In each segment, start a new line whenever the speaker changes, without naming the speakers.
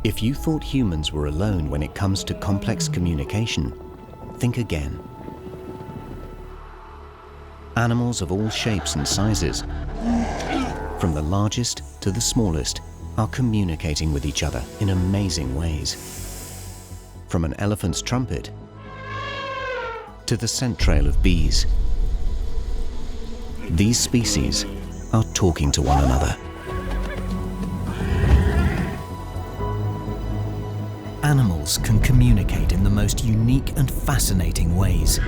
If you thought humans were alone when it comes to complex communication, think again. Animals of all shapes and sizes, from the largest to the smallest, are communicating with each other in amazing ways. From an elephant's trumpet to the scent trail of bees, these species are talking to one another. Animals can communicate in the most unique and fascinating ways.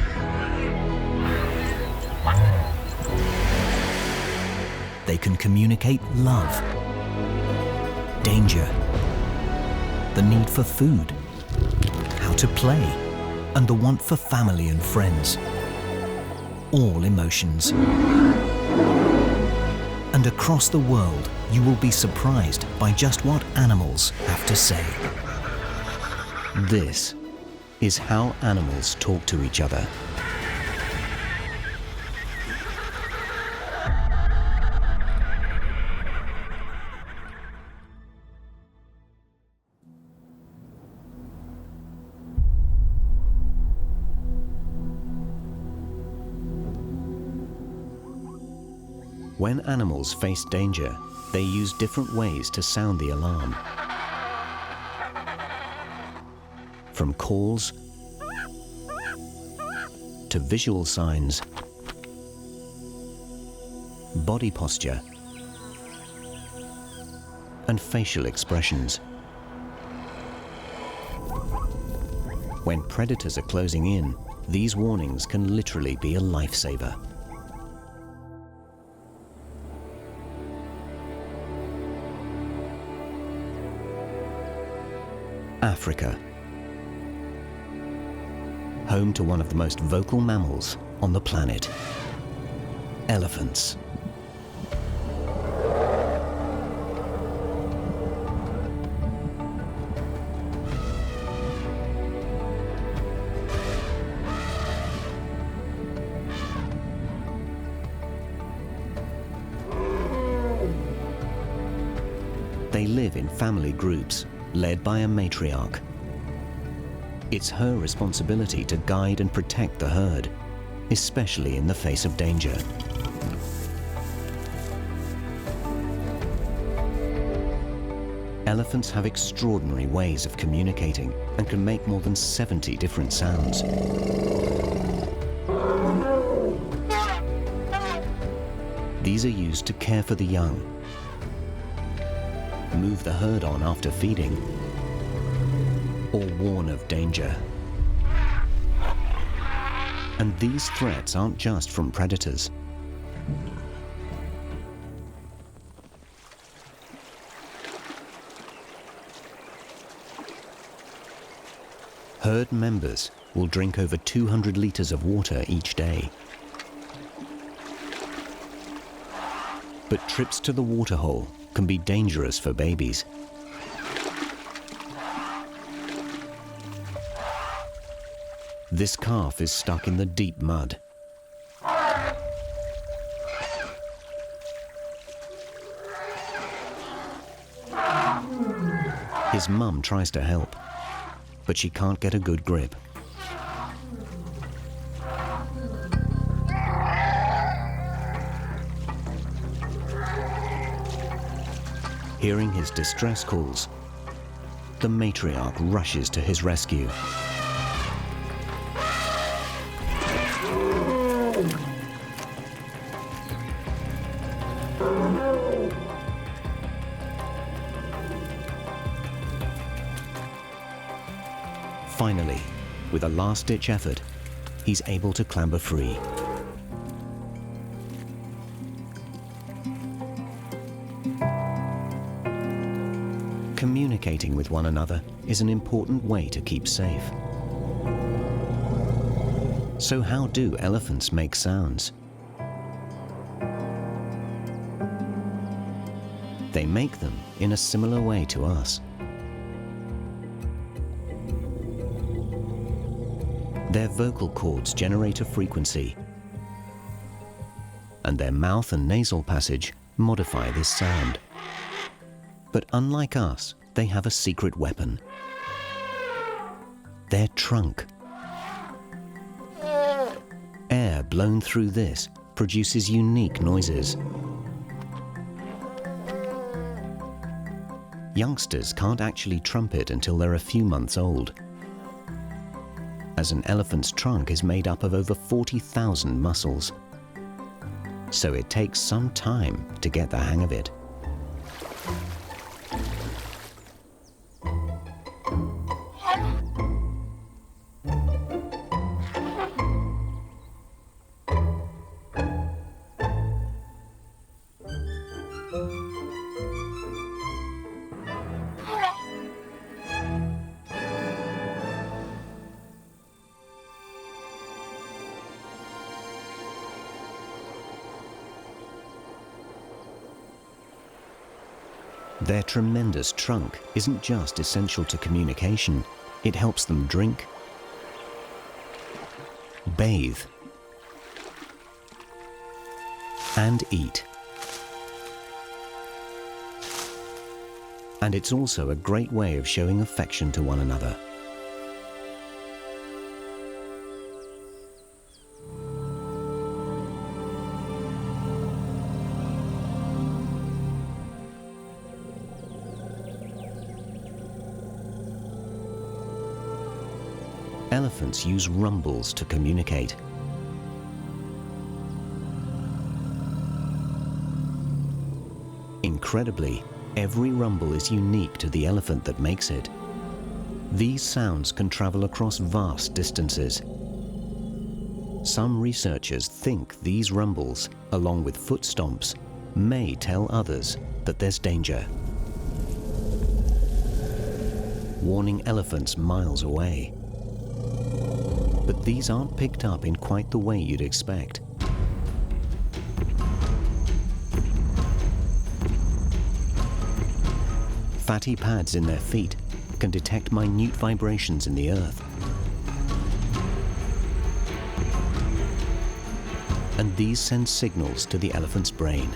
They can communicate love, danger, the need for food, how to play, and the want for family and friends. All emotions. And across the world, you will be surprised by just what animals have to say. This is how animals talk to each other. When animals face danger, they use different ways to sound the alarm. From calls to visual signs, body posture, and facial expressions. When predators are closing in, these warnings can literally be a lifesaver. Africa, home to one of the most vocal mammals on the planet, elephants. They live in family groups, led by a matriarch. It's her responsibility to guide and protect the herd, especially in the face of danger. Elephants have extraordinary ways of communicating and can make more than 70 different sounds. These are used to care for the young, move the herd on after feeding, or warn of danger. And these threats aren't just from predators. Herd members will drink over 200 liters of water each day. But trips to the waterhole can be dangerous for babies. This calf is stuck in the deep mud. His mum tries to help, but she can't get a good grip. Hearing his distress calls, the matriarch rushes to his rescue. Finally, with a last-ditch effort, he's able to clamber free. Communicating with one another is an important way to keep safe. So how do elephants make sounds? They make them in a similar way to us. Their vocal cords generate a frequency, and their mouth and nasal passage modify this sound. But unlike us, they have a secret weapon: their trunk. Air blown through this produces unique noises. Youngsters can't actually trumpet until they're a few months old, as an elephant's trunk is made up of over 40,000 muscles. So it takes some time to get the hang of it. Their tremendous trunk isn't just essential to communication, it helps them drink, bathe, and eat. And it's also a great way of showing affection to one another. Elephants use rumbles to communicate. Incredibly, every rumble is unique to the elephant that makes it. These sounds can travel across vast distances. Some researchers think these rumbles, along with foot stomps, may tell others that there's danger, warning elephants miles away. But these aren't picked up in quite the way you'd expect. Fatty pads in their feet can detect minute vibrations in the earth. And these send signals to the elephant's brain.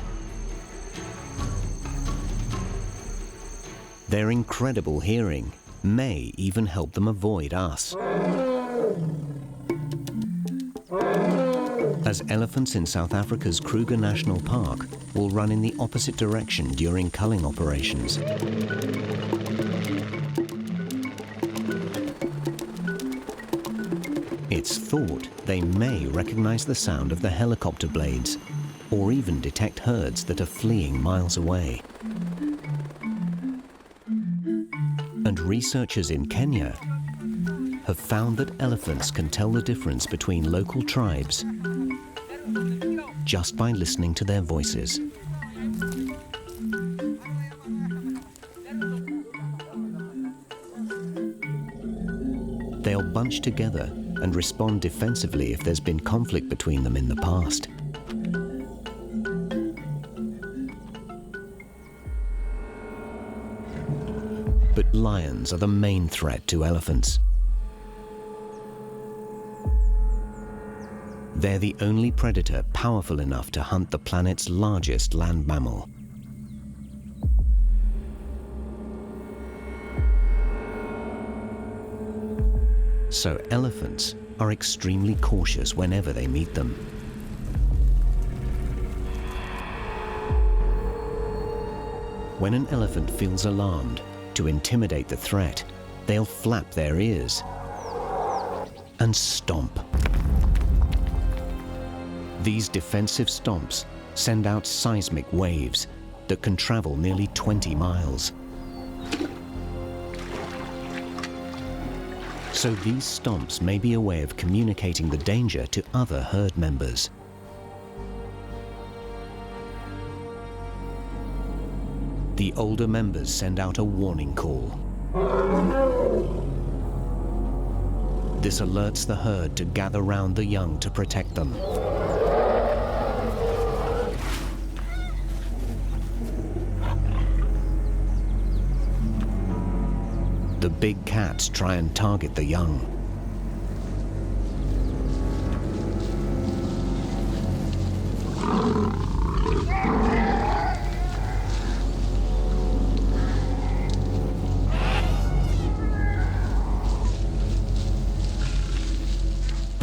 Their incredible hearing may even help them avoid us. As elephants in South Africa's Kruger National Park will run in the opposite direction during culling operations. It's thought they may recognize the sound of the helicopter blades, or even detect herds that are fleeing miles away. And researchers in Kenya have found that elephants can tell the difference between local tribes just by listening to their voices. They'll bunch together and respond defensively if there's been conflict between them in the past. But lions are the main threat to elephants. They're the only predator powerful enough to hunt the planet's largest land mammal. So elephants are extremely cautious whenever they meet them. When an elephant feels alarmed, to intimidate the threat, they'll flap their ears and stomp. These defensive stomps send out seismic waves that can travel nearly 20 miles. So these stomps may be a way of communicating the danger to other herd members. The older members send out a warning call. This alerts the herd to gather round the young to protect them. The big cats try and target the young.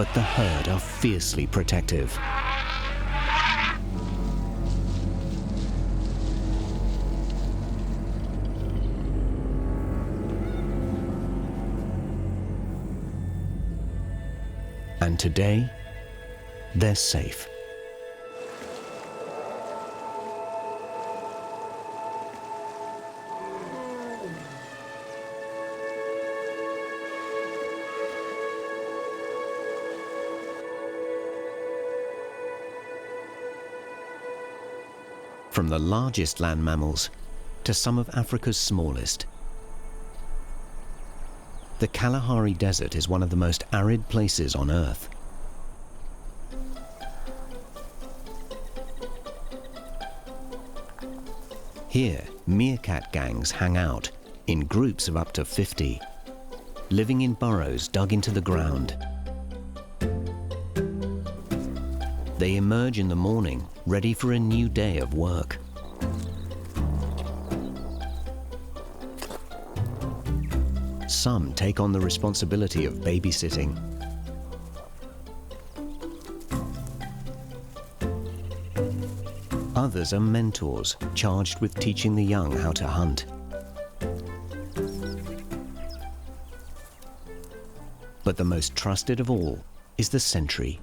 but the herd are fiercely protective. And today, they're safe. From the largest land mammals to some of Africa's smallest. The Kalahari Desert is one of the most arid places on Earth. Here, meerkat gangs hang out in groups of up to 50, living in burrows dug into the ground. They emerge in the morning, ready for a new day of work. Some take on the responsibility of babysitting. Others are mentors, charged with teaching the young how to hunt. But the most trusted of all is the sentry.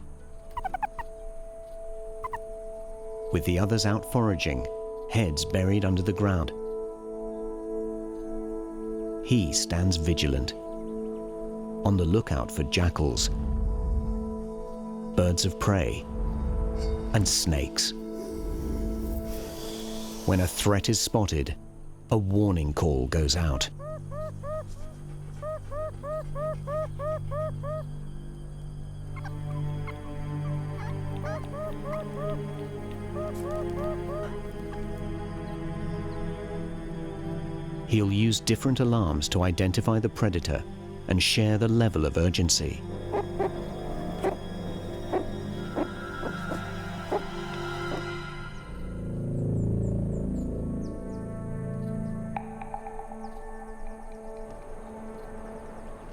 With the others out foraging, heads buried under the ground, he stands vigilant, on the lookout for jackals, birds of prey, and snakes. When a threat is spotted, a warning call goes out. He'll use different alarms to identify the predator and share the level of urgency.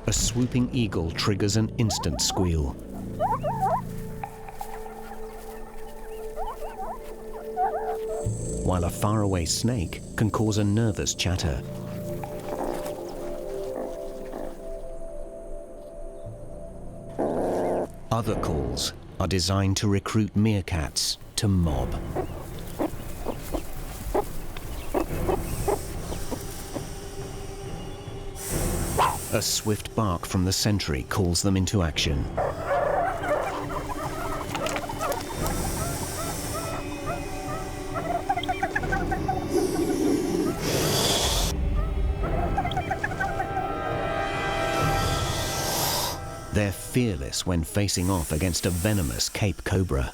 A swooping eagle triggers an instant squeal. While a faraway snake can cause a nervous chatter. Other calls are designed to recruit meerkats to mob. A swift bark from the sentry calls them into action. They're fearless when facing off against a venomous Cape cobra.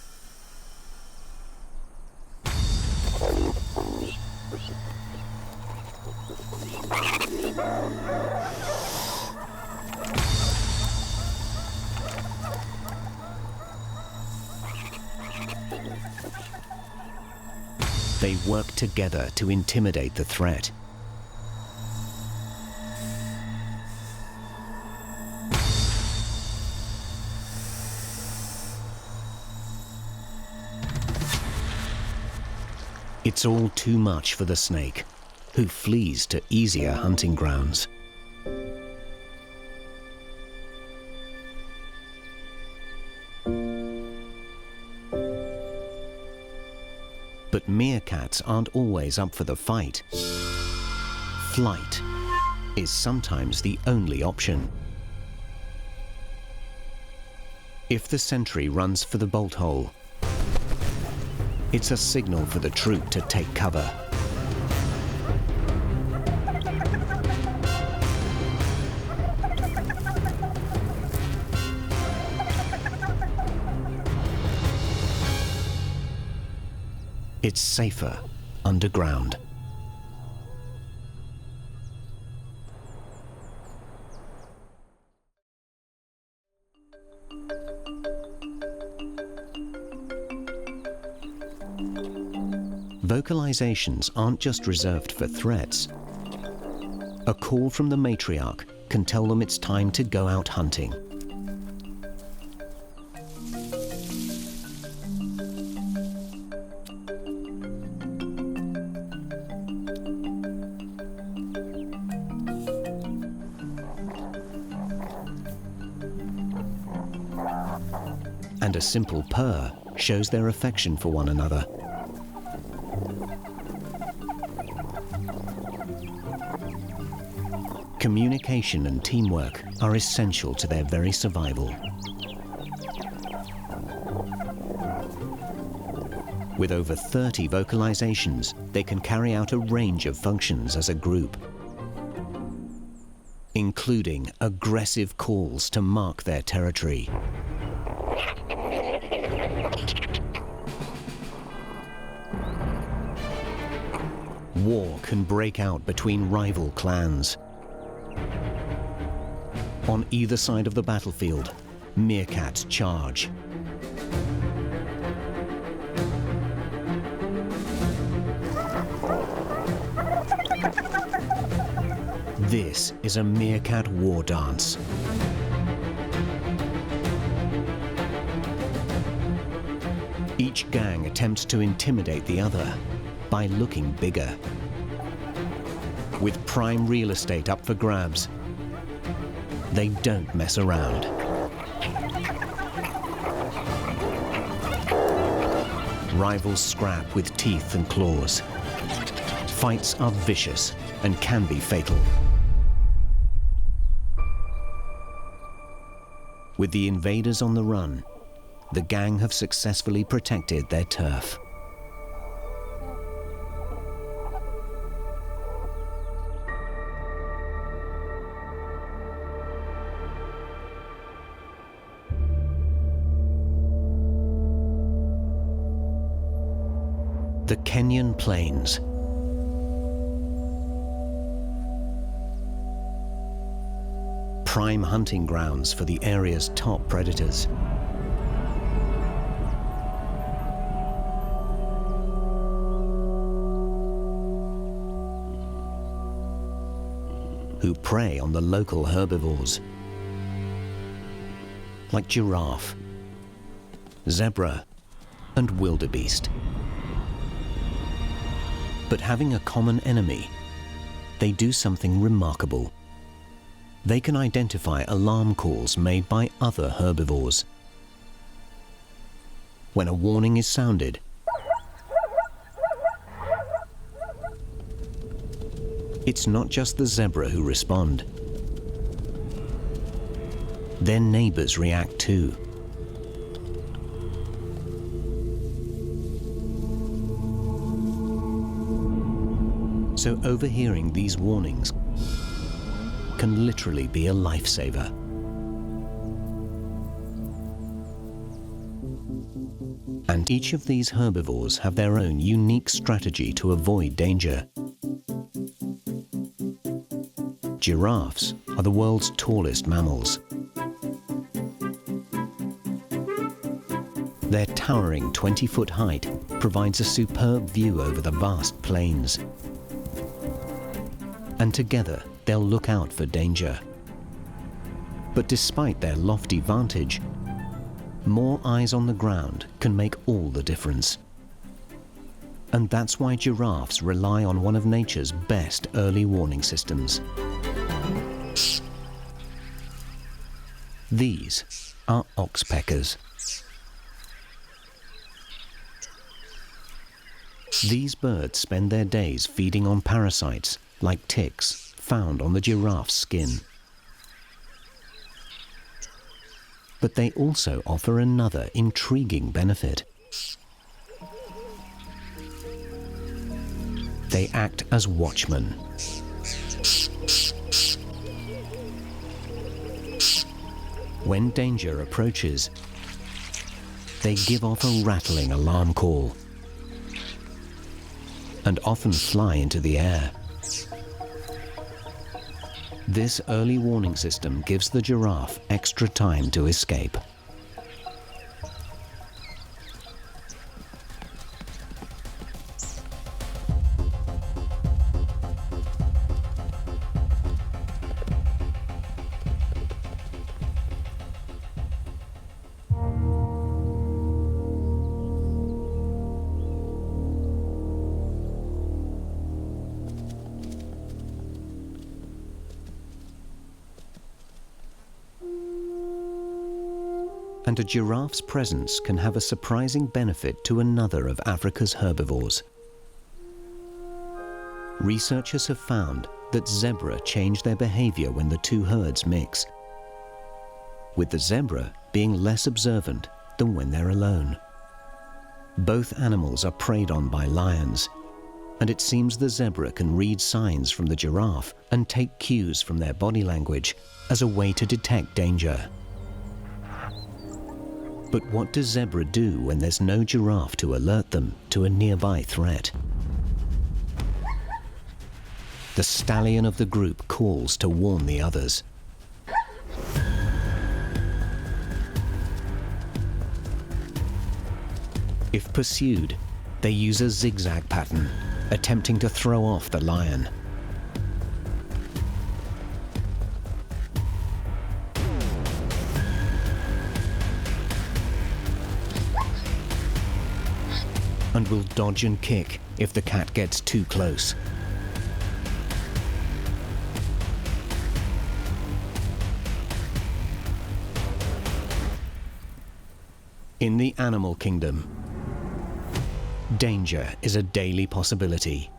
They work together to intimidate the threat. It's all too much for the snake, who flees to easier hunting grounds. But meerkats aren't always up for the fight. Flight is sometimes the only option. If the sentry runs for the bolt hole, it's a signal for the troop to take cover. It's safer underground. Vocalizations aren't just reserved for threats. A call from the matriarch can tell them it's time to go out hunting. and a simple purr shows their affection for one another. Communication and teamwork are essential to their very survival. With over 30 vocalizations, they can carry out a range of functions as a group, including aggressive calls to mark their territory, war can break out between rival clans. On either side of the battlefield, meerkats charge. This is a meerkat war dance. Each gang attempts to intimidate the other by looking bigger. With prime real estate up for grabs, they don't mess around. Rivals scrap with teeth and claws. Fights are vicious and can be fatal. With the invaders on the run, the gang have successfully protected their turf. The Kenyan Plains. Prime hunting grounds for the area's top predators. Who prey on the local herbivores, like giraffe, zebra, and wildebeest. But having a common enemy, they do something remarkable. They can identify alarm calls made by other herbivores. When a warning is sounded, it's not just the zebra who respond. Their neighbors react too. So overhearing these warnings can literally be a lifesaver. And each of these herbivores have their own unique strategy to avoid danger. Giraffes are the world's tallest mammals. Their towering 20-foot height provides a superb view over the vast plains. And together, they'll look out for danger. But despite their lofty vantage, more eyes on the ground can make all the difference. And that's why giraffes rely on one of nature's best early warning systems. These are oxpeckers. These birds spend their days feeding on parasites like ticks found on the giraffe's skin. But they also offer another intriguing benefit. They act as watchmen. When danger approaches, they give off a rattling alarm call and often fly into the air. This early warning system gives the giraffe extra time to escape. And a giraffe's presence can have a surprising benefit to another of Africa's herbivores. Researchers have found that zebra change their behavior when the two herds mix, with the zebra being less observant than when they're alone. Both animals are preyed on by lions, and it seems the zebra can read signs from the giraffe and take cues from their body language as a way to detect danger. But what does zebra do when there's no giraffe to alert them to a nearby threat? The stallion of the group calls to warn the others. If pursued, they use a zigzag pattern, attempting to throw off the lion. And will dodge and kick if the cat gets too close. In the animal kingdom, danger is a daily possibility.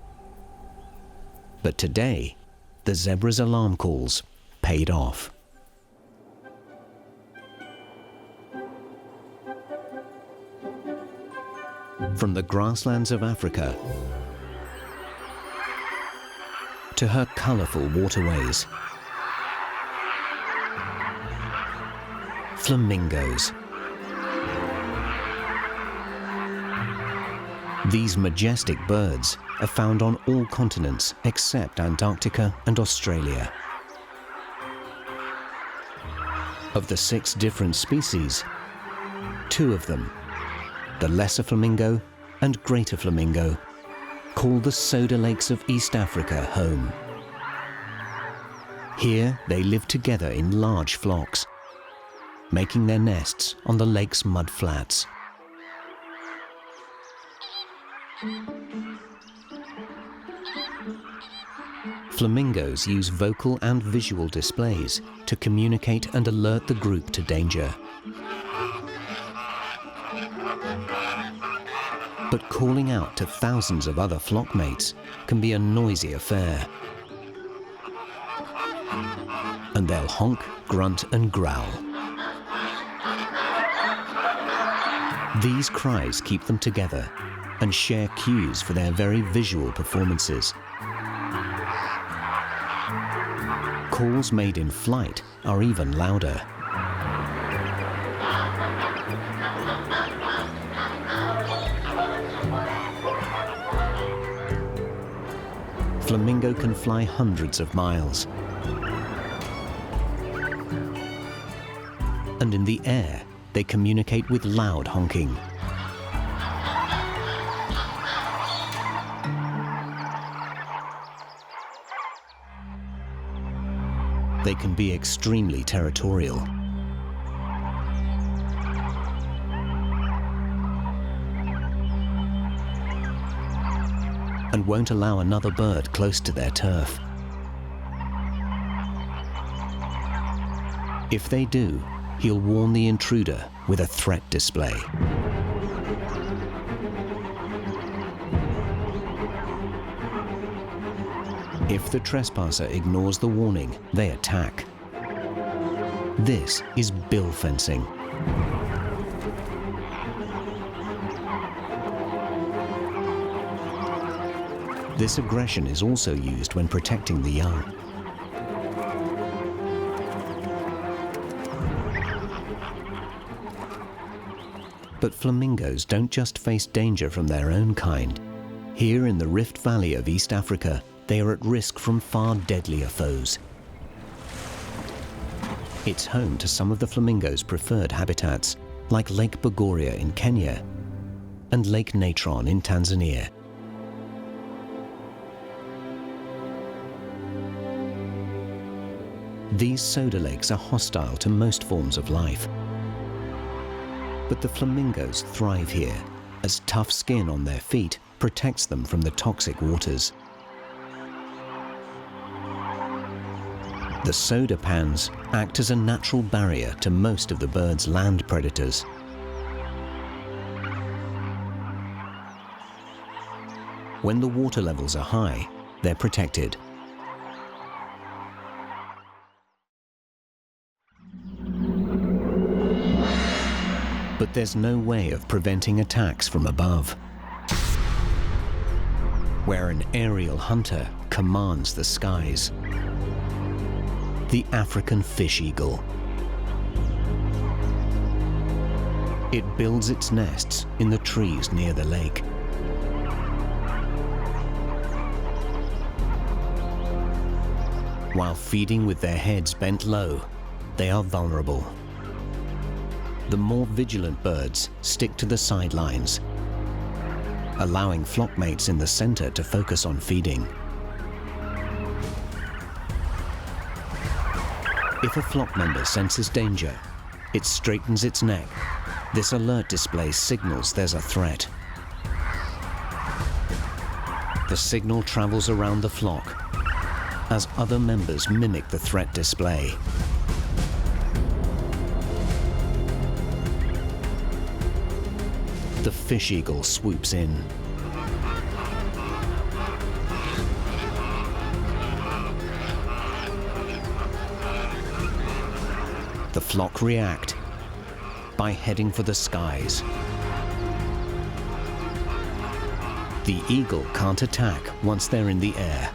But today, the zebra's alarm calls paid off. From the grasslands of Africa to her colorful waterways, flamingos. These majestic birds are found on all continents except Antarctica and Australia. Of the 6 different species, 2 of them, the lesser flamingo and greater flamingo, call the soda lakes of East Africa home. Here they live together in large flocks, making their nests on the lake's mud flats. Flamingos use vocal and visual displays to communicate and alert the group to danger. But calling out to thousands of other flockmates can be a noisy affair. And they'll honk, grunt, and growl. These cries keep them together and share cues for their very visual performances. Calls made in flight are even louder. Flamingo can fly hundreds of miles. And in the air, they communicate with loud honking. They can be extremely territorial. And won't allow another bird close to their turf. If they do, he'll warn the intruder with a threat display. If the trespasser ignores the warning, they attack. This is bill fencing. This aggression is also used when protecting the young. But flamingos don't just face danger from their own kind. Here in the Rift Valley of East Africa, they are at risk from far deadlier foes. It's home to some of the flamingos' preferred habitats, like Lake Bogoria in Kenya and Lake Natron in Tanzania. These soda lakes are hostile to most forms of life. But the flamingos thrive here, as tough skin on their feet protects them from the toxic waters. The soda pans act as a natural barrier to most of the bird's land predators. When the water levels are high, they're protected. But there's no way of preventing attacks from above, where an aerial hunter commands the skies. The African fish eagle. It builds its nests in the trees near the lake. While feeding with their heads bent low, they are vulnerable. The more vigilant birds stick to the sidelines, allowing flockmates in the center to focus on feeding. If a flock member senses danger, it straightens its neck. This alert display signals there's a threat. The signal travels around the flock as other members mimic the threat display. The fish eagle swoops in. The flock react by heading for the skies. The eagle can't attack once they're in the air.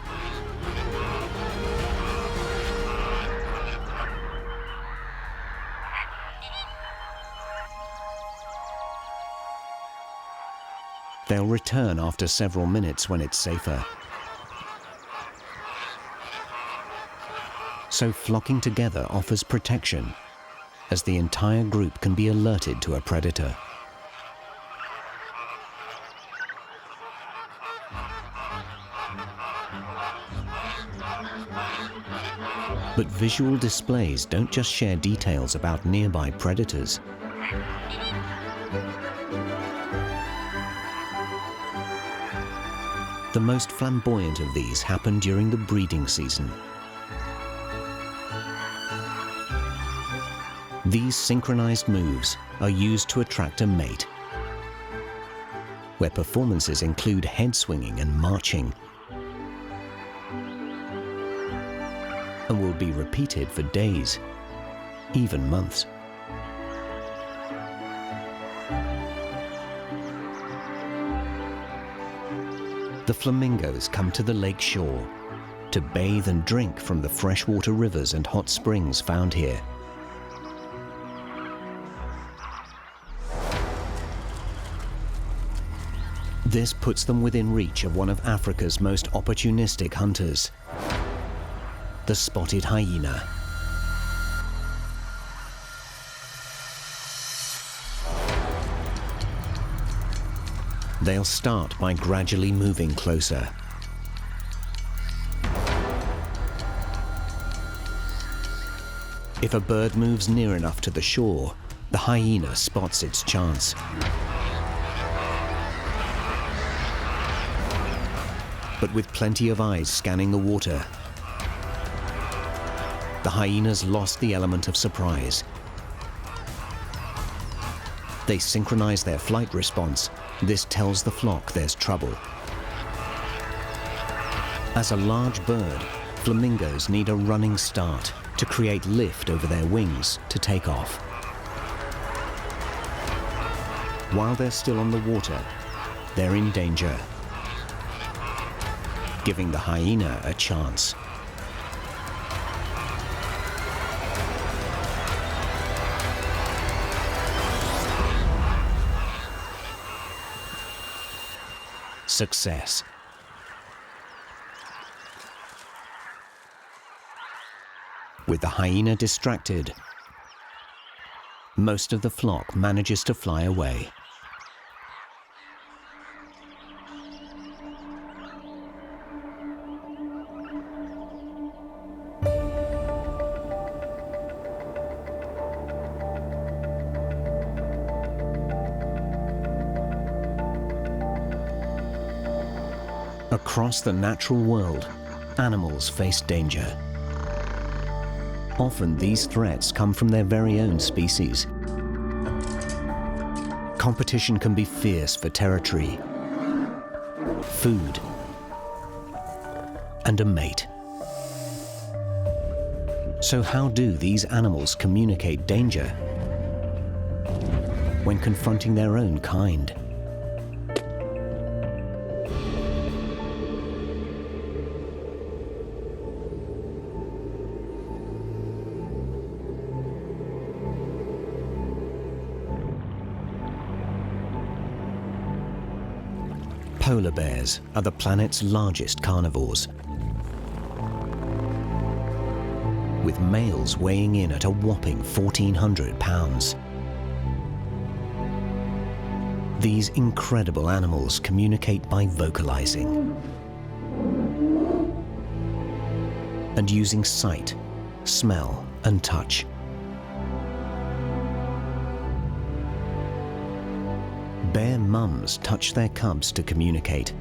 They'll return after several minutes when it's safer. So flocking together offers protection, as the entire group can be alerted to a predator. But visual displays don't just share details about nearby predators. The most flamboyant of these happen during the breeding season. These synchronized moves are used to attract a mate, where performances include head swinging and marching, and will be repeated for days, even months. The flamingos come to the lake shore to bathe and drink from the freshwater rivers and hot springs found here. This puts them within reach of one of Africa's most opportunistic hunters, the spotted hyena. They'll start by gradually moving closer. If a bird moves near enough to the shore, the hyena spots its chance. But with plenty of eyes scanning the water, the hyenas lost the element of surprise. They synchronize their flight response. This tells the flock there's trouble. As a large bird, flamingos need a running start to create lift over their wings to take off. While they're still on the water, they're in danger, giving the hyena a chance. Success. With the hyena distracted, most of the flock manages to fly away. Across the natural world, animals face danger. Often these threats come from their very own species. Competition can be fierce for territory, food, and a mate. So how do these animals communicate danger when confronting their own kind? Polar bears are the planet's largest carnivores, with males weighing in at a whopping 1,400 pounds. These incredible animals communicate by vocalizing and using sight, smell, and touch. Bear mums touch their cubs to communicate.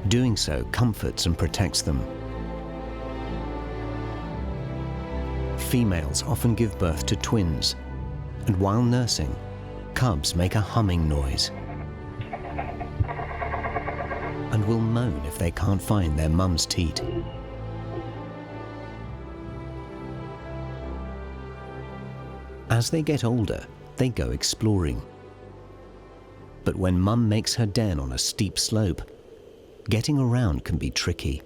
Doing so comforts and protects them. Females often give birth to twins, and while nursing, cubs make a humming noise and will moan if they can't find their mum's teat. As they get older, they go exploring. But when mum makes her den on a steep slope, getting around can be tricky.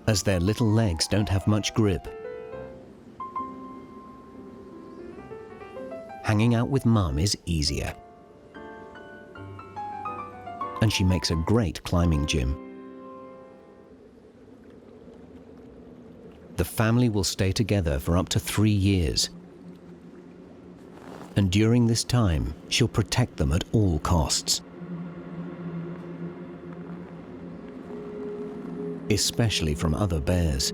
As their little legs don't have much grip, hanging out with mum is easier. And she makes a great climbing gym. The family will stay together for up to 3 years. And during this time, she'll protect them at all costs. Especially from other bears.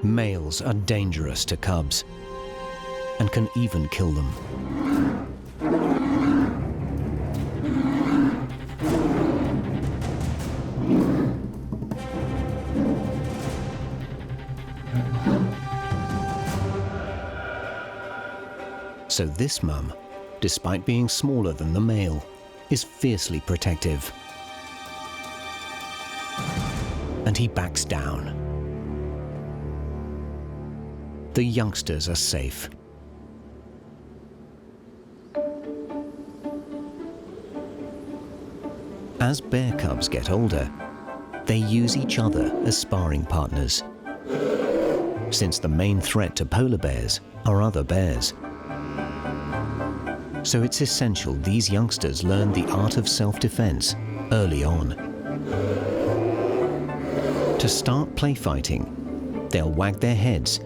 Males are dangerous to cubs and can even kill them. So this mum, despite being smaller than the male, is fiercely protective. And he backs down. The youngsters are safe. As bear cubs get older, they use each other as sparring partners, since the main threat to polar bears are other bears. So it's essential these youngsters learn the art of self-defense early on. To start play fighting, they'll wag their heads,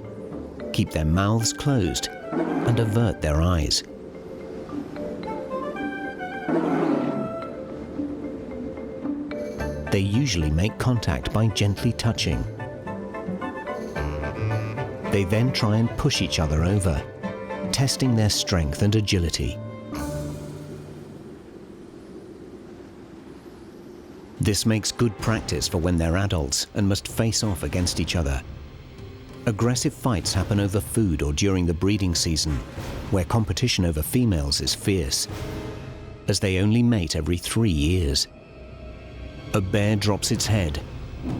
keep their mouths closed, and avert their eyes. They usually make contact by gently touching. They then try and push each other over, testing their strength and agility. This makes good practice for when they're adults and must face off against each other. Aggressive fights happen over food or during the breeding season, where competition over females is fierce, as they only mate every 3 years. A bear drops its head,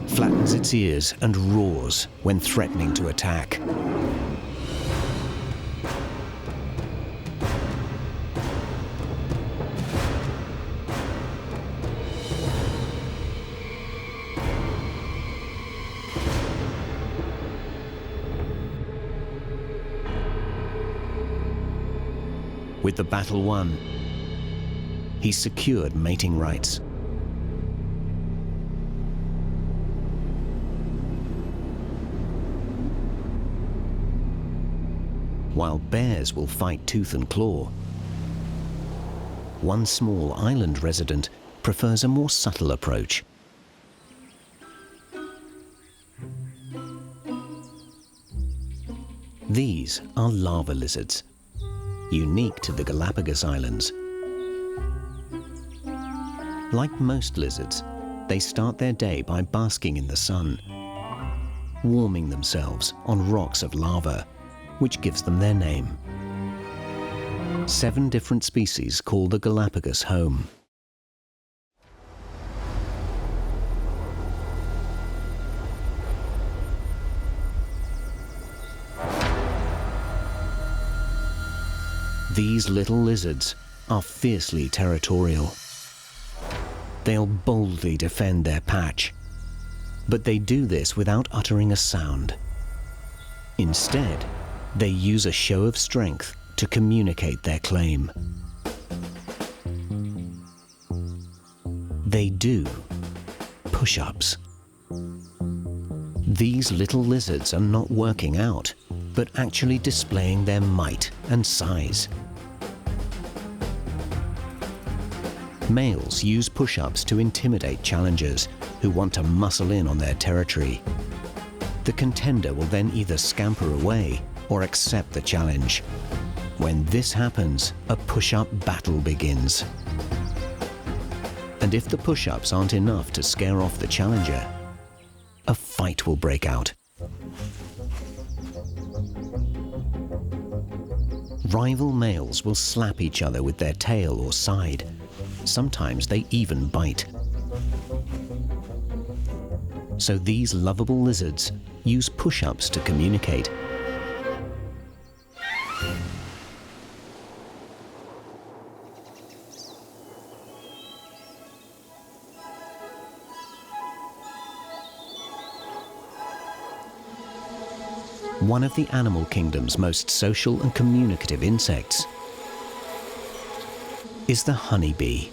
flattens its ears, and roars when threatening to attack. With the battle won, he's secured mating rights. While bears will fight tooth and claw, one small island resident prefers a more subtle approach. These are lava lizards, unique to the Galapagos Islands. Like most lizards, they start their day by basking in the sun, warming themselves on rocks of lava, which gives them their name. 7 different species call the Galapagos home. These little lizards are fiercely territorial. They'll boldly defend their patch, but they do this without uttering a sound. Instead, they use a show of strength to communicate their claim. They do push-ups. These little lizards are not working out, but actually displaying their might and size. Males use push-ups to intimidate challengers who want to muscle in on their territory. The contender will then either scamper away or accept the challenge. When this happens, a push-up battle begins. And if the push-ups aren't enough to scare off the challenger, a fight will break out. Rival males will slap each other with their tail or side. Sometimes they even bite. So these lovable lizards use push-ups to communicate. One of the animal kingdom's most social and communicative insects is the honeybee.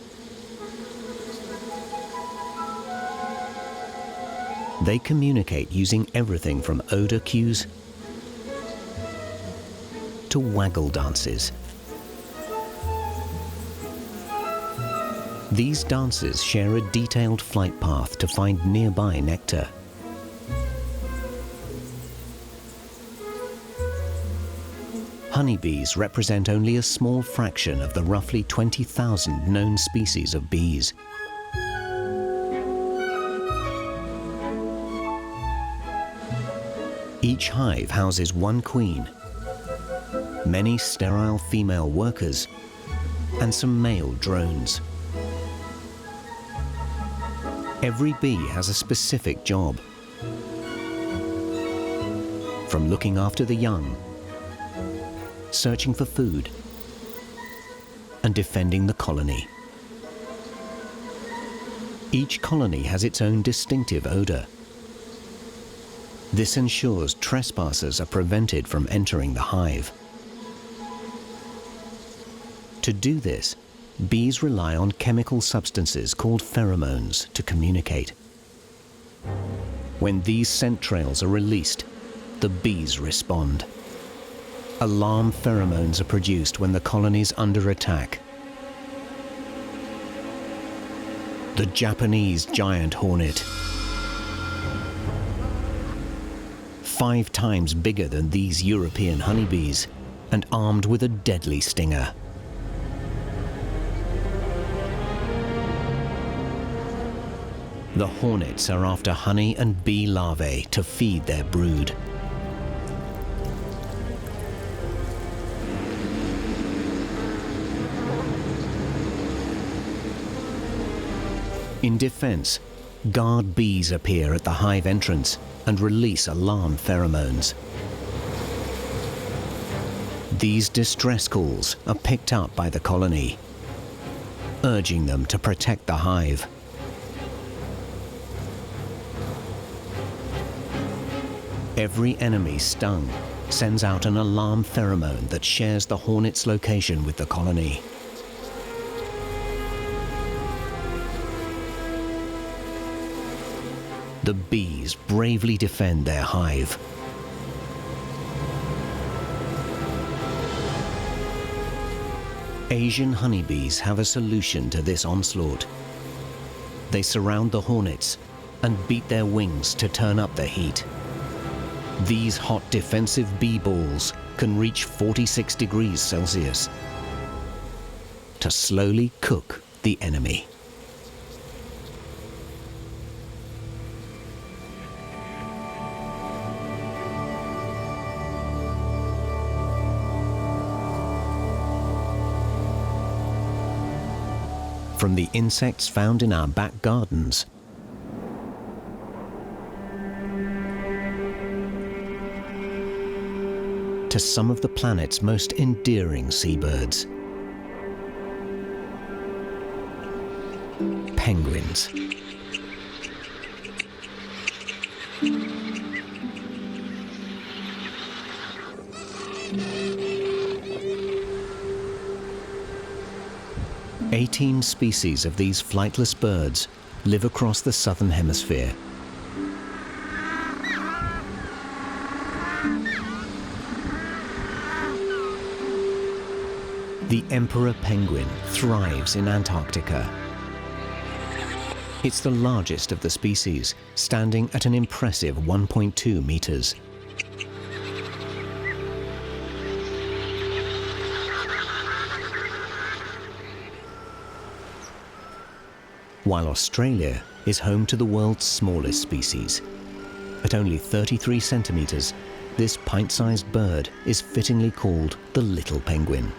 They communicate using everything from odor cues to waggle dances. These dances share a detailed flight path to find nearby nectar. Honeybees represent only a small fraction of the roughly 20,000 known species of bees. Each hive houses one queen, many sterile female workers, and some male drones. Every bee has a specific job, from looking after the young, searching for food, and defending the colony. Each colony has its own distinctive odor. This ensures trespassers are prevented from entering the hive. To do this, bees rely on chemical substances called pheromones to communicate. When these scent trails are released, the bees respond. Alarm pheromones are produced when the colony's under attack. The Japanese giant hornet, 5 times bigger than these European honeybees and armed with a deadly stinger. The hornets are after honey and bee larvae to feed their brood. In defense, guard bees appear at the hive entrance and release alarm pheromones. These distress calls are picked up by the colony, urging them to protect the hive. Every enemy stung sends out an alarm pheromone that shares the hornet's location with the colony. The bees bravely defend their hive. Asian honeybees have a solution to this onslaught. They surround the hornets and beat their wings to turn up the heat. These hot defensive bee balls can reach 46 degrees Celsius to slowly cook the enemy. From the insects found in our back gardens to some of the planet's most endearing seabirds. Penguins. Eighteen species of these flightless birds live across the southern hemisphere. The emperor penguin thrives in Antarctica. It's the largest of the species, standing at an impressive 1.2 meters. While Australia is home to the world's smallest species. At only 33 centimeters, this pint-sized bird is fittingly called the little penguin.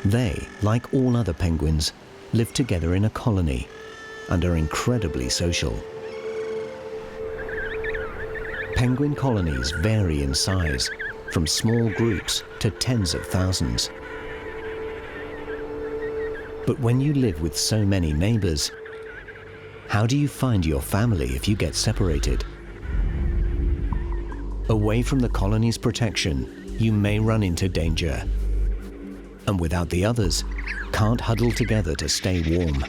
They, like all other penguins, live together in a colony and are incredibly social. Penguin colonies vary in size, from small groups to tens of thousands. But when you live with so many neighbors, how do you find your family if you get separated? Away from the colony's protection, you may run into danger. And without the others, can't huddle together to stay warm.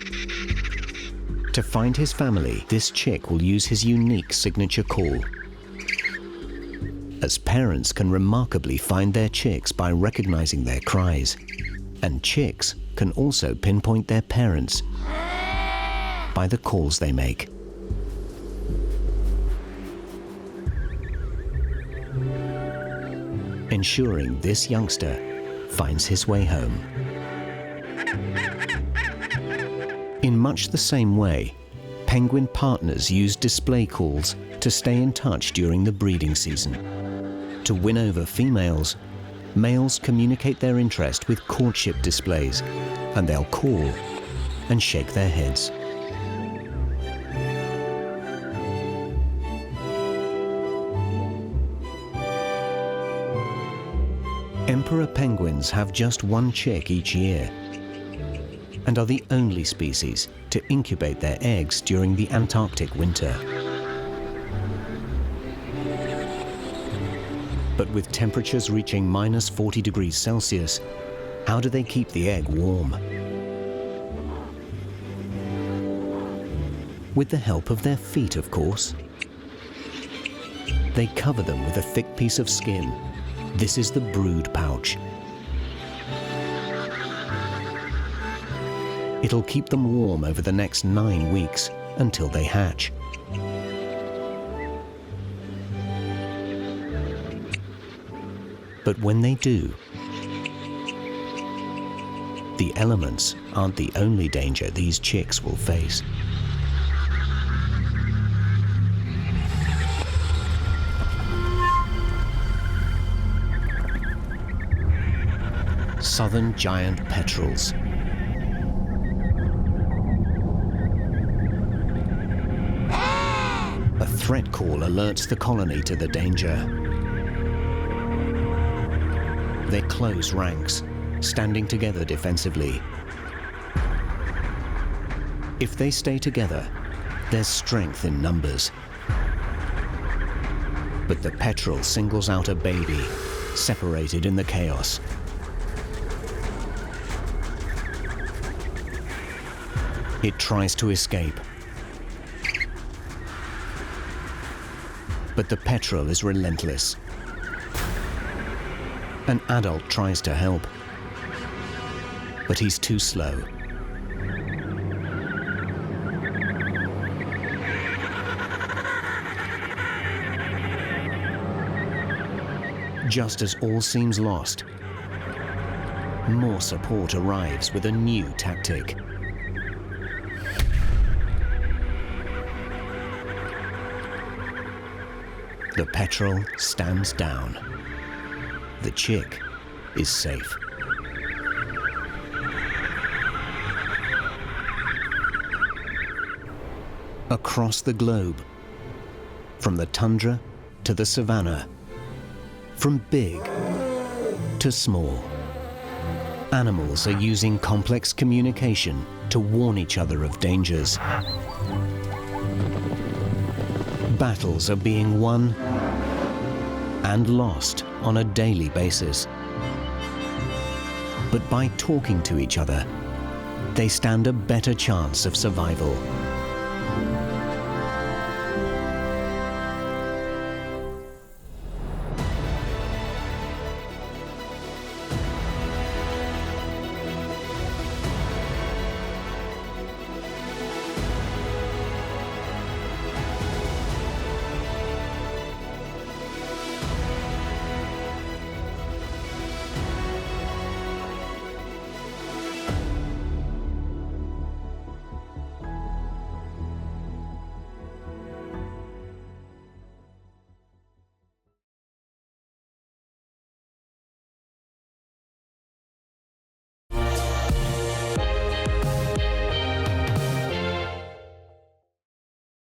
To find his family, this chick will use his unique signature call. As parents can remarkably find their chicks by recognizing their cries, and chicks can also pinpoint their parents by the calls they make. Ensuring this youngster finds his way home. In much the same way, penguin partners use display calls to stay in touch during the breeding season. To win over females, males communicate their interest with courtship displays, and they'll call and shake their heads. Emperor penguins have just one chick each year and are the only species to incubate their eggs during the Antarctic winter. But with temperatures reaching minus 40 degrees Celsius, how do they keep the egg warm? With the help of their feet, of course. They cover them with a thick piece of skin. This is the brood pouch. It'll keep them warm over the next 9 weeks until they hatch. But when they do, the elements aren't the only danger these chicks will face. Southern giant petrels. A threat call alerts the colony to the danger. They close ranks, standing together defensively. If they stay together, there's strength in numbers. But the petrel singles out a baby, separated in the chaos. It tries to escape. But the petrel is relentless. An adult tries to help, but he's too slow. Just as all seems lost, more support arrives with a new tactic. The petrel stands down. The chick is safe. Across the globe, from the tundra to the savannah, from big to small, animals are using complex communication to warn each other of dangers. Battles are being won and lost on a daily basis. But by talking to each other, they stand a better chance of survival.